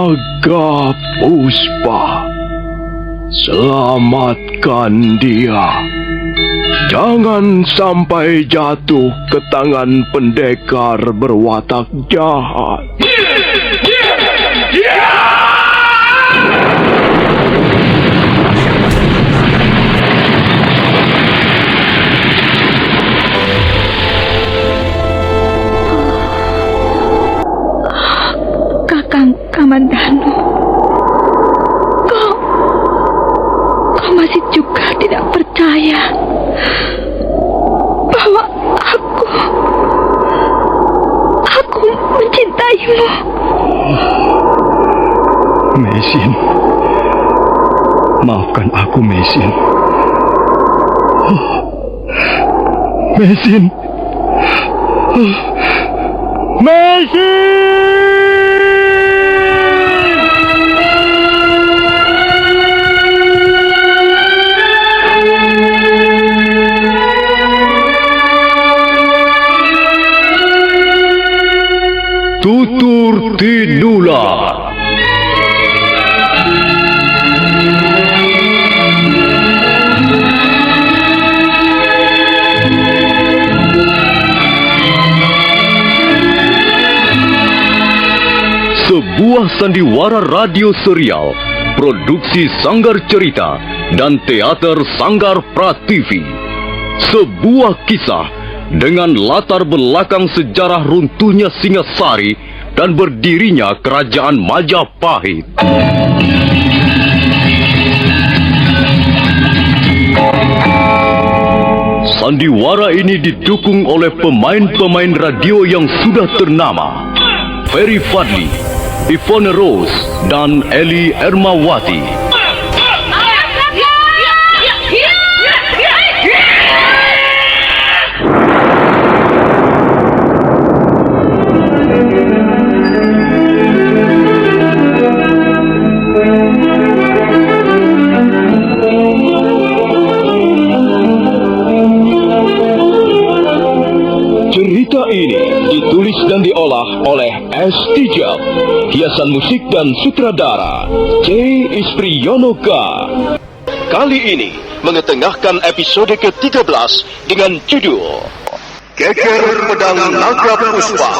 Naga Puspa, selamatkan dia. Jangan sampai jatuh ke tangan pendekar berwatak jahat. Kakang Kamandanu, kau masih juga tidak percaya bahwa aku mencintaimu. Mesin, maafkan aku, Mesin. Mesin. Mesin! Tutur Tinula. Sebuah sandiwara radio serial, produksi Sanggar Cerita dan Teater Sanggar Prativi. Sebuah kisah dengan latar belakang sejarah runtuhnya Singasari dan berdirinya Kerajaan Majapahit. Sandiwara ini didukung oleh pemain-pemain radio yang sudah ternama: Ferry Fadli, Ivone Rose, dan Eli Ermawati. Cerita ini ditulis dan diolah oleh S. Tijab, hiasan musik dan sutradara C. Ispriyonoka. Kali ini mengetengahkan episode ke-13 dengan judul Geger Pedang Naga Puspa.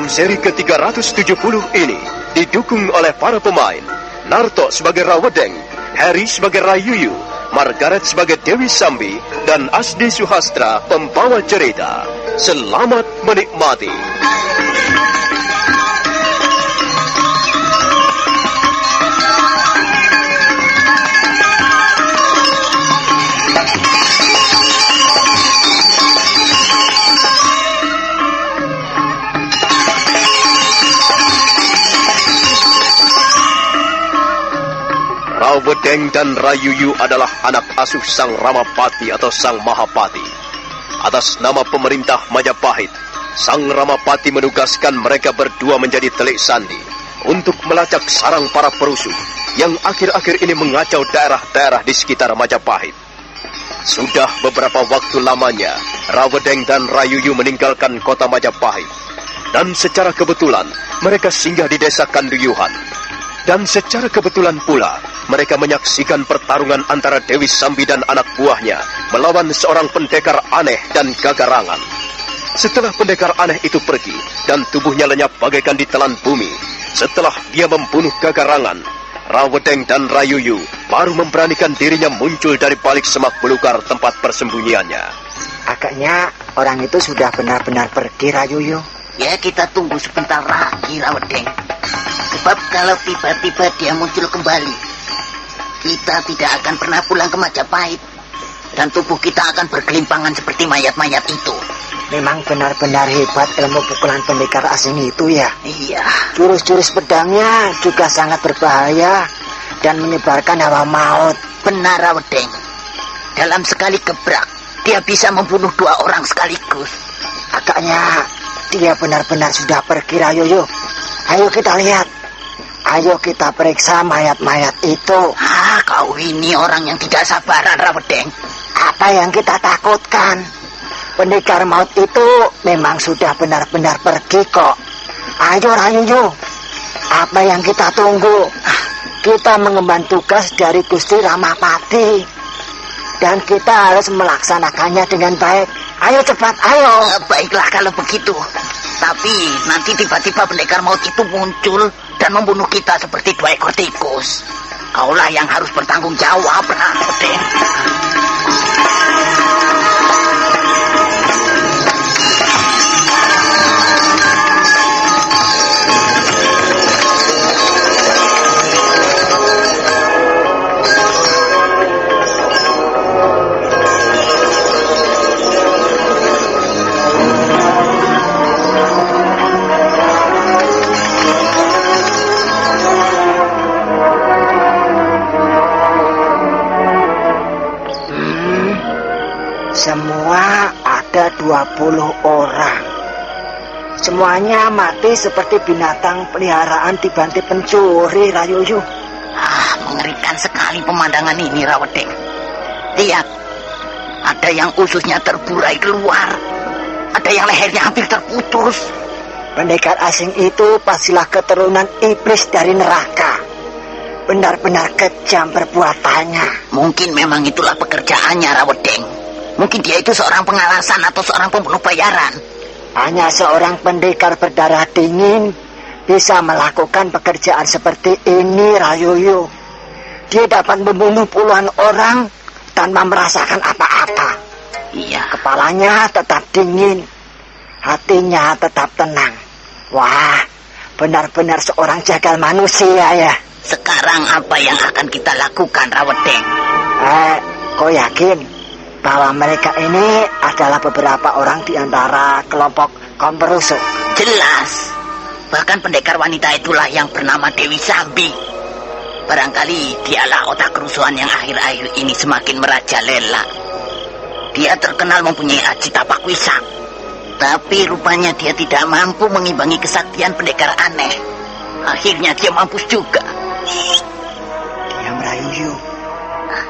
Seri ke-370 ini didukung oleh para pemain: Narto sebagai Rawedeng, Harry sebagai Rayuyu, Margaret sebagai Dewi Sambi, dan Asdi Suhastra pembawa cerita. Selamat menikmati. Rawedeng dan Rayuyu adalah anak asuh Sang Ramapati atau Sang Mahapati. Atas nama pemerintah Majapahit, Sang Ramapati menugaskan mereka berdua menjadi telik sandi untuk melacak sarang para perusuh yang akhir-akhir ini mengacau daerah-daerah di sekitar Majapahit. Sudah beberapa waktu lamanya, Rawedeng dan Rayuyu meninggalkan kota Majapahit. Dan secara kebetulan, mereka singgah di desa Kanduyuhan. Dan secara kebetulan pula, mereka menyaksikan pertarungan antara Dewi Sambi dan anak buahnya melawan seorang pendekar aneh dan gagarangan. Setelah pendekar aneh itu pergi dan tubuhnya lenyap bagaikan ditelan bumi, setelah dia membunuh gagarangan, Rawedeng dan Rayuyu baru memberanikan dirinya muncul dari balik semak belukar tempat persembunyiannya. Agaknya orang itu sudah benar-benar pergi, Rayuyu. Ya, kita tunggu sebentar lagi, Rawedeng. Sebab kalau tiba-tiba dia muncul kembali, kita tidak akan pernah pulang ke Majapahit. Dan tubuh kita akan bergelimpangan seperti mayat-mayat itu. Memang benar-benar hebat ilmu pukulan pendekar asing itu ya. Iya. Jurus-jurus pedangnya juga sangat berbahaya dan menyebarkan hawa maut. Benar, Rawedeng. Dalam sekali gebrak, dia bisa membunuh 2 orang sekaligus. Agaknya dia benar-benar sudah pergi, Rayoyo. Ayo kita lihat. Ayo kita periksa mayat-mayat itu. Kau ini orang yang tidak sabaran, Rawedeng. Apa yang kita takutkan? Pendekar maut itu memang sudah benar-benar pergi kok. Ayo Rayoyo. Apa yang kita tunggu? Kita mengemban tugas dari Gusti Ramapati. Dan kita harus melaksanakannya dengan baik. Ayo cepat, ayo. Baiklah kalau begitu. Tapi nanti tiba-tiba pendekar maut itu muncul dan membunuh kita seperti 2 ekor tikus. Kaulah yang harus bertanggung jawab, Rawedeng. Semua ada 20 orang. Semuanya mati seperti binatang peliharaan dibanting pencuri, Rayoyo. Mengerikan sekali pemandangan ini, Rawedeng. Lihat, ada yang ususnya terburai keluar, ada yang lehernya hampir terputus. Pendekar asing itu pastilah keturunan iblis dari neraka. Benar-benar kejam perbuatannya. Mungkin memang itulah pekerjaannya, Rawedeng. Mungkin dia itu seorang pengalasan atau seorang pembunuh bayaran. Hanya seorang pendekar berdarah dingin bisa melakukan pekerjaan seperti ini, Rayoyo. Dia dapat membunuh puluhan orang tanpa merasakan apa-apa. Iya. Kepalanya tetap dingin, hatinya tetap tenang. Wah, benar-benar seorang jagal manusia ya. Sekarang apa yang akan kita lakukan, Rawedeng? Kau yakin bahwa mereka ini adalah beberapa orang di antara kelompok kaum perusuh? Jelas. Bahkan pendekar wanita itulah yang bernama Dewi Sambi. Barangkali dialah otak kerusuhan yang akhir-akhir ini semakin merajalela. Dia terkenal mempunyai aji tapak wisang. Tapi rupanya dia tidak mampu mengimbangi kesaktian pendekar aneh. Akhirnya dia mampus juga. Diam, Rayoyo.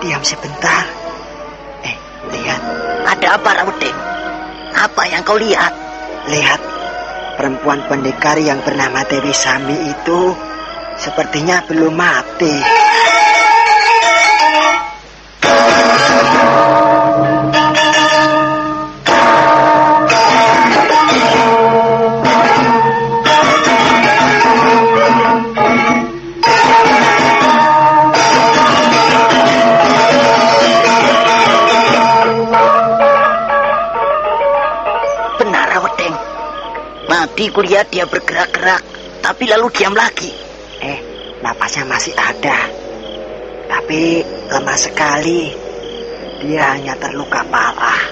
Diam sebentar. Lihat. Ada apa, Rawedeng? Apa yang kau lihat? Lihat, perempuan pendekar yang bernama Dewi Sambi itu sepertinya belum mati. Tadi kulihat dia bergerak-gerak, tapi lalu diam lagi. Napasnya masih ada, tapi lemah sekali. Dia hanya terluka parah.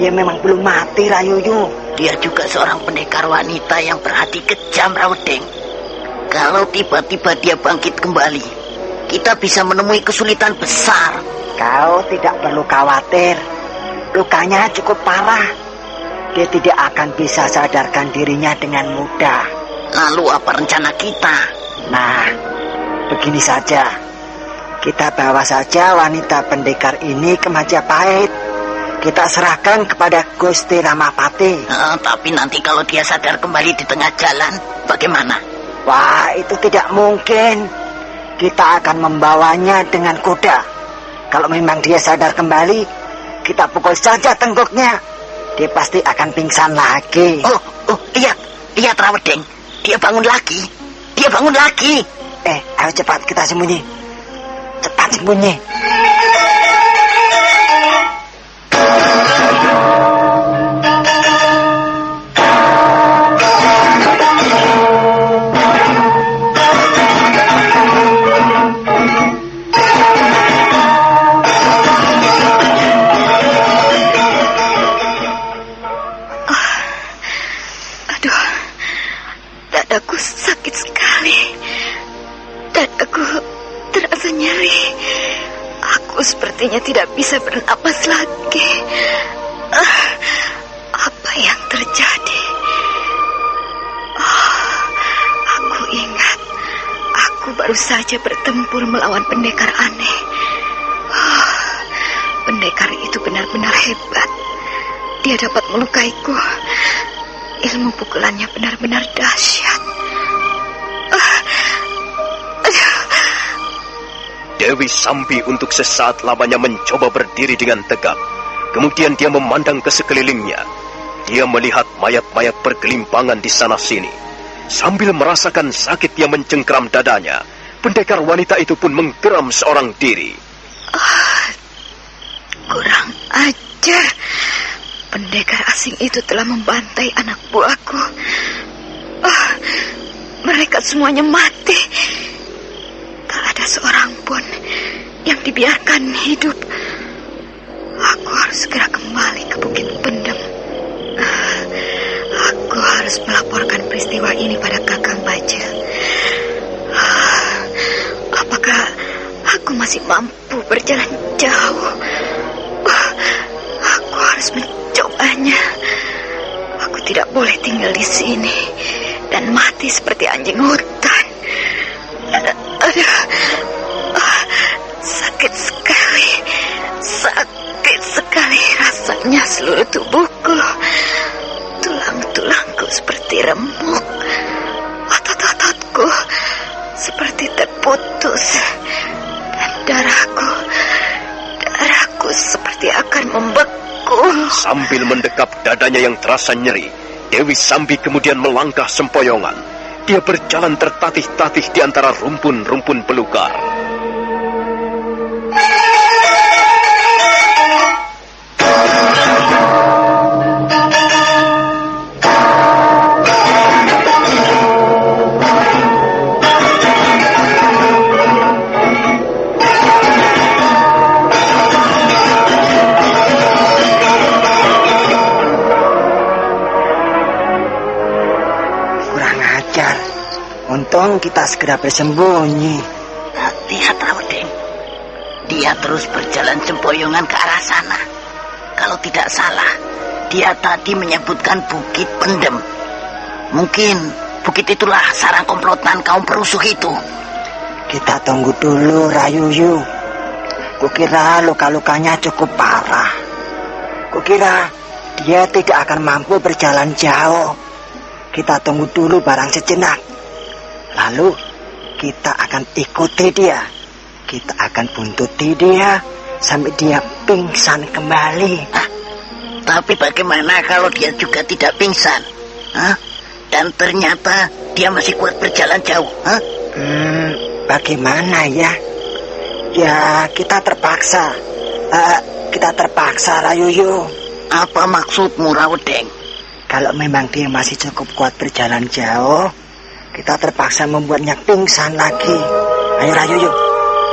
Dia memang belum mati, Rayoyo. Dia juga seorang pendekar wanita yang berhati kejam, Rawedeng. Kalau tiba-tiba dia bangkit kembali, kita bisa menemui kesulitan besar. Kau tidak perlu khawatir. Lukanya cukup parah. Dia tidak akan bisa sadarkan dirinya dengan mudah. Lalu apa rencana kita? Nah, begini saja. Kita bawa saja wanita pendekar ini ke Majapahit. Kita serahkan kepada Gusti Ramapati. Tapi nanti kalau dia sadar kembali di tengah jalan, bagaimana? Wah, itu tidak mungkin. Kita akan membawanya dengan kuda. Kalau memang dia sadar kembali, kita pukul saja tengkuknya. Dia pasti akan pingsan lagi. Lihat Rawedeng. Dia bangun lagi. Ayo cepat kita sembunyi. Cepat sembunyi. Dadaku sakit sekali. Dadaku terasa nyeri. Aku sepertinya tidak bisa bernapas lagi. Apa yang Aku baru saja bertempur melawan pendekar aneh. Pendekar itu benar-benar hebat. Dia dapat melukaiku. Ilmu pukulannya benar-benar dahsyat. Dewi Sambi untuk sesaat lamanya mencoba berdiri dengan tegak. Kemudian dia memandang ke sekelilingnya. Dia melihat mayat-mayat bergelimpangan di sana-sini. Sambil merasakan sakit yang mencengkeram dadanya, pendekar wanita itu pun menggeram seorang diri. Kurang ajar. Pendekar asing itu telah membantai anak buahku. Mereka semuanya mati. Tak ada seorang pun yang dibiarkan hidup. Aku harus segera kembali ke Bukit Pendem. Aku harus melaporkan peristiwa ini pada Kakang Bajil. Apakah aku masih mampu berjalan jauh? Aku harus mencobanya. Aku tidak boleh tinggal di sini dan mati seperti anjing hutan. Sakit sekali. Sakit sekali rasanya seluruh tubuhku. Tulang-tulangku seperti remuk. Otot-ototku seperti terputus. Dan darahku seperti akan membeku. Sambil mendekap dadanya yang terasa nyeri, Dewi Sambi kemudian melangkah sempoyongan. Dia berjalan tertatih-tatih di antara rumpun-rumpun belukar. Untung kita segera bersembunyi. Lihat Rawedeng, dia terus berjalan sempoyongan ke arah sana. Kalau tidak salah, dia tadi menyebutkan Bukit Pendem. Mungkin bukit itulah sarang komplotan kaum perusuh itu. Kita tunggu dulu, Rayuyu. Kukira luka-lukanya cukup parah. Kukira dia tidak akan mampu berjalan jauh. Kita tunggu dulu barang sejenak. Lalu kita akan ikuti dia. Kita akan buntuti dia sampai dia pingsan kembali. Tapi bagaimana kalau dia juga tidak pingsan? Dan ternyata dia masih kuat berjalan jauh? Bagaimana ya? Ya kita terpaksa. Kita terpaksa, Rayuyu. Apa maksudmu, Rawedeng? Kalau memang dia masih cukup kuat berjalan jauh, kita terpaksa membuatnya pingsan lagi. Ayo Rayuyu,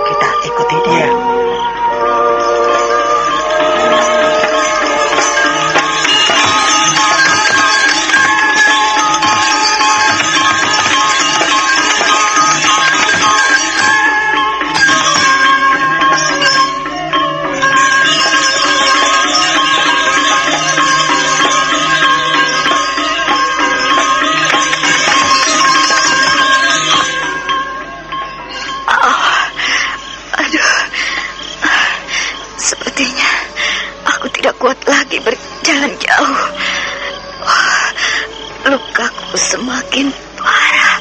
kita ikuti dia. Kuat lagi berjalan jauh. Lukaku semakin parah.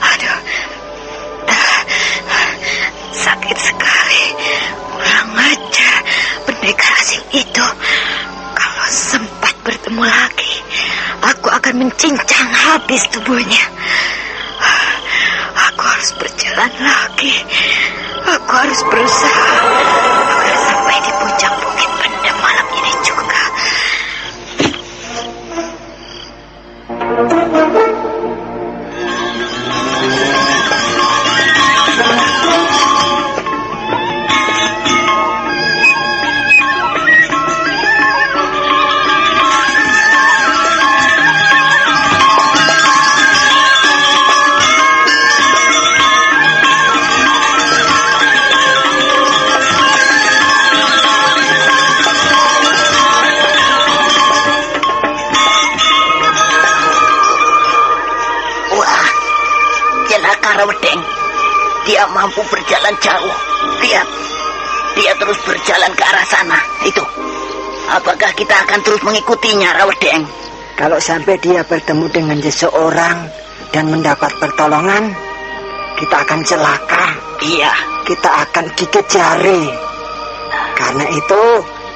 Aduh, sakit sekali. Kurang ajar pendekar asing itu. Kalau sempat bertemu lagi, aku akan mencincang habis tubuhnya. Aku harus berjalan lagi. Aku harus berusaha agar sampai di puncak Bukit Pendem malam ini juga. dia mampu berjalan jauh. Lihat, dia terus berjalan ke arah sana. Itu, apakah kita akan terus mengikutinya, Rawedeng? Kalau sampai dia bertemu dengan seseorang dan mendapat pertolongan, kita akan celaka. Iya. Kita akan gigit jari. Karena itu,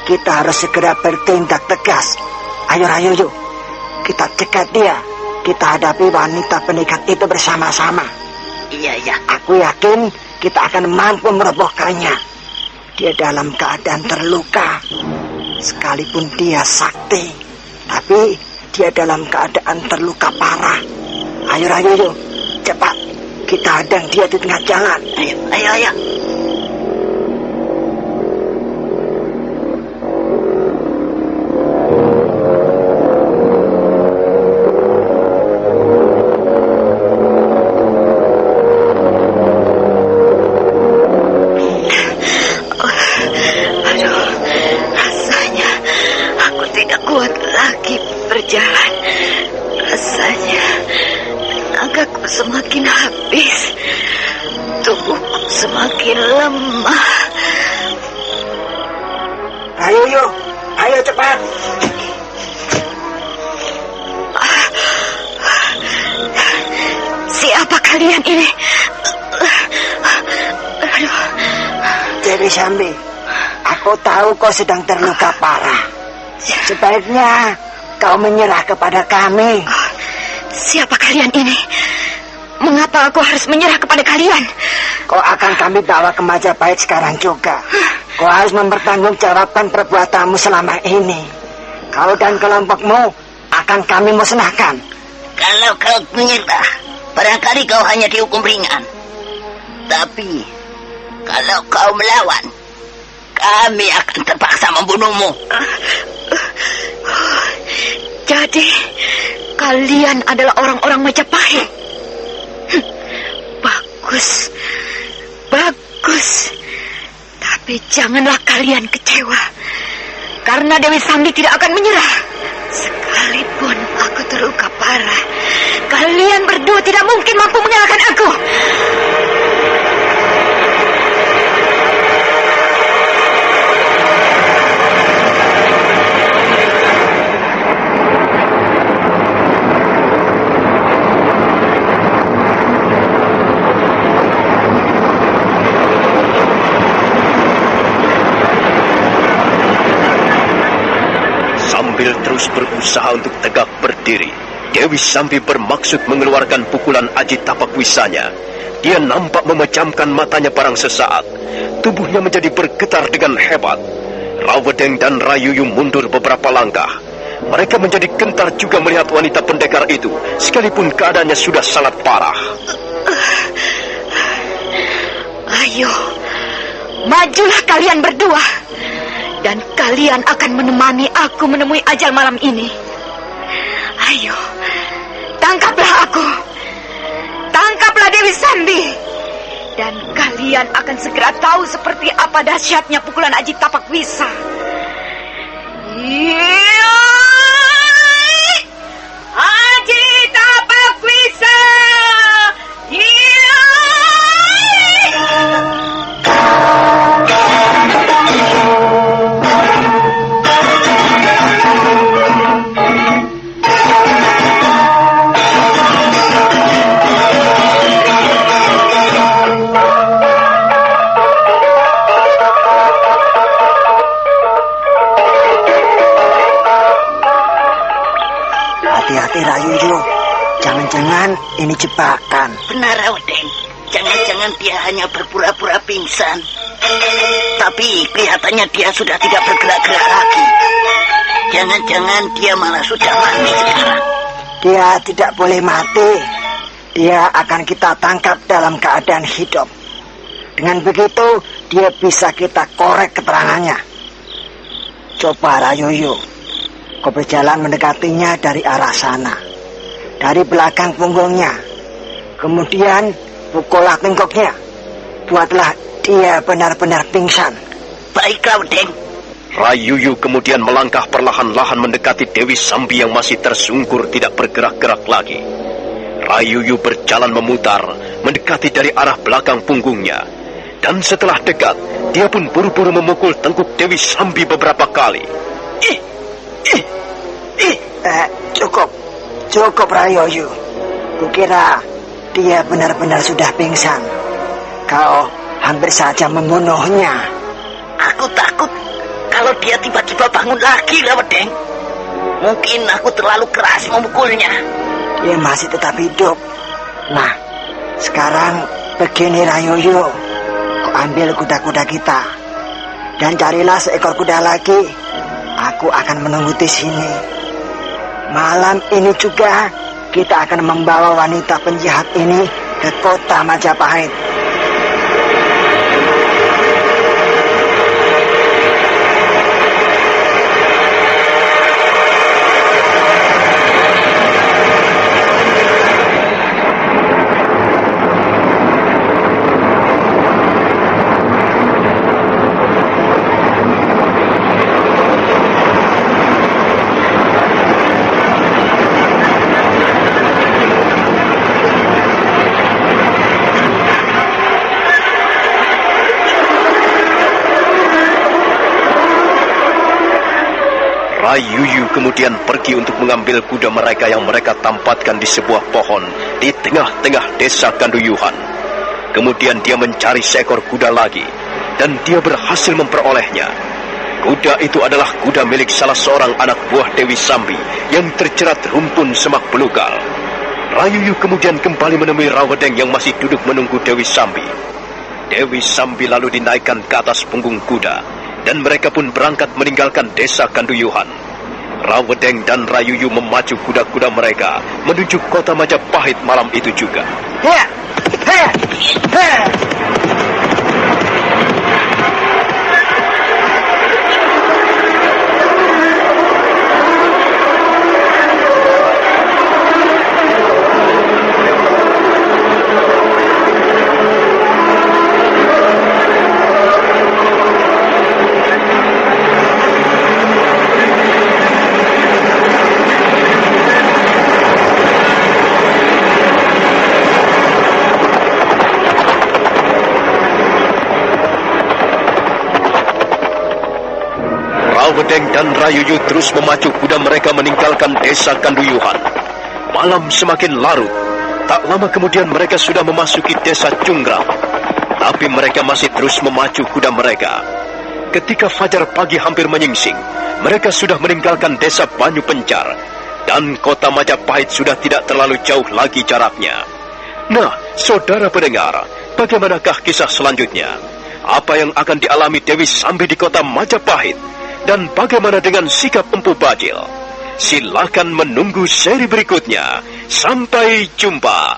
kita harus segera bertindak tegas. Ayo, yuk. Kita cegat dia. Kita hadapi wanita penikat itu bersama-sama. Iya. Aku yakin kita akan mampu merobohkannya. Dia dalam keadaan terluka. Sekalipun dia sakti, tapi dia dalam keadaan terluka parah. Ayo, yuk. Cepat. Kita hadang dia di tengah jalan. Ayo. Berjalan, rasanya tenagaku semakin habis, tubuhku semakin lemah. Ayo cepat. Siapa kalian ini? Aduh. Dewi Sambi, aku tahu kau sedang terluka parah. Sebaiknya kau menyerah kepada kami. Siapa kalian ini? Mengapa aku harus menyerah kepada kalian? Kau akan kami bawa ke Majapahit sekarang juga. Kau harus mempertanggungjawabkan perbuatanmu selama ini. Kau dan kelompokmu akan kami musnahkan. Kalau kau menyerah, barangkali kau hanya dihukum ringan. Tapi kalau kau melawan, kami akan terpaksa membunuhmu. Jadi, kalian adalah orang-orang Majapahit. Bagus. Tapi janganlah kalian kecewa. Karena Dewi Sambi tidak akan menyerah. Sekalipun aku terluka parah, kalian berdua tidak mungkin mampu mengalahkan aku. Sambil terus berusaha untuk tegak berdiri, Dewi Sambi bermaksud mengeluarkan pukulan Aji Tapak Wisanya. Dia nampak memejamkan matanya barang sesaat. Tubuhnya menjadi bergetar dengan hebat. Rawedeng dan Rayuyu mundur beberapa langkah. Mereka menjadi gentar juga melihat wanita pendekar itu, sekalipun keadaannya sudah sangat parah. Ayo, majulah kalian berdua. Dan kalian akan menemani aku menemui ajal malam ini. Ayo, tangkaplah aku. Tangkaplah Dewi Sambi. Dan kalian akan segera tahu seperti apa dahsyatnya pukulan Aji Tapak Wisa. Aji Tapak Wisa. Hati-hati Rayuyu, jangan-jangan ini jebakan. Benar, Rawedeng. Jangan-jangan dia hanya berpura-pura pingsan. Tapi kelihatannya dia sudah tidak bergerak-gerak lagi. Jangan-jangan dia malah sudah mati sekarang. Dia tidak boleh mati. Dia akan kita tangkap dalam keadaan hidup. Dengan begitu, dia bisa kita korek keterangannya. Coba Rayuyu, kau berjalan mendekatinya dari arah sana, dari belakang punggungnya. Kemudian pukullah tengkuknya. Buatlah dia benar-benar pingsan. Baik, Rawedeng. Rayuyu kemudian melangkah perlahan-lahan mendekati Dewi Sambi yang masih tersungkur tidak bergerak-gerak lagi. Rayuyu berjalan memutar, mendekati dari arah belakang punggungnya. Dan setelah dekat, dia pun buru-buru memukul tengkuk Dewi Sambi beberapa kali. Cukup Rayuyu. Kukira dia benar-benar sudah pingsan. Kau hampir saja membunuhnya. Aku takut kalau dia tiba-tiba bangun lagi, Lawedeng. Mungkin aku terlalu keras memukulnya. Dia masih tetap hidup. Nah, sekarang begini Rayuyu. Kau ambil kuda-kuda kita dan carilah seekor kuda lagi. Aku akan menunggu di sini. Malam ini juga kita akan membawa wanita penjahat ini ke kota Majapahit. Rayuyu kemudian pergi untuk mengambil kuda mereka yang mereka tampatkan di sebuah pohon di tengah-tengah desa Kanduyuhan. Kemudian dia mencari seekor kuda lagi, dan dia berhasil memperolehnya. Kuda itu adalah kuda milik salah seorang anak buah Dewi Sambi yang terjerat rumpun semak belukar. Rayuyu kemudian kembali menemui Rawedeng yang masih duduk menunggu Dewi Sambi. Dewi Sambi lalu dinaikkan ke atas punggung kuda, dan mereka pun berangkat meninggalkan desa Kanduyuhan. Rawedeng dan Rayuyu memacu kuda-kuda mereka menuju kota Majapahit malam itu juga. Rawedeng dan Rayuyu terus memacu kuda mereka meninggalkan desa Kanduyuhan. Malam semakin larut. Tak lama kemudian mereka sudah memasuki desa Cunggrang. Tapi mereka masih terus memacu kuda mereka. Ketika fajar pagi hampir menyingsing, mereka sudah meninggalkan desa Banyu Pencar, dan kota Majapahit sudah tidak terlalu jauh lagi jaraknya. Nah, saudara pendengar, bagaimanakah kisah selanjutnya? Apa yang akan dialami Dewi Sambi di kota Majapahit? Dan bagaimana dengan sikap Empu Bajil? Silakan menunggu seri berikutnya. Sampai jumpa.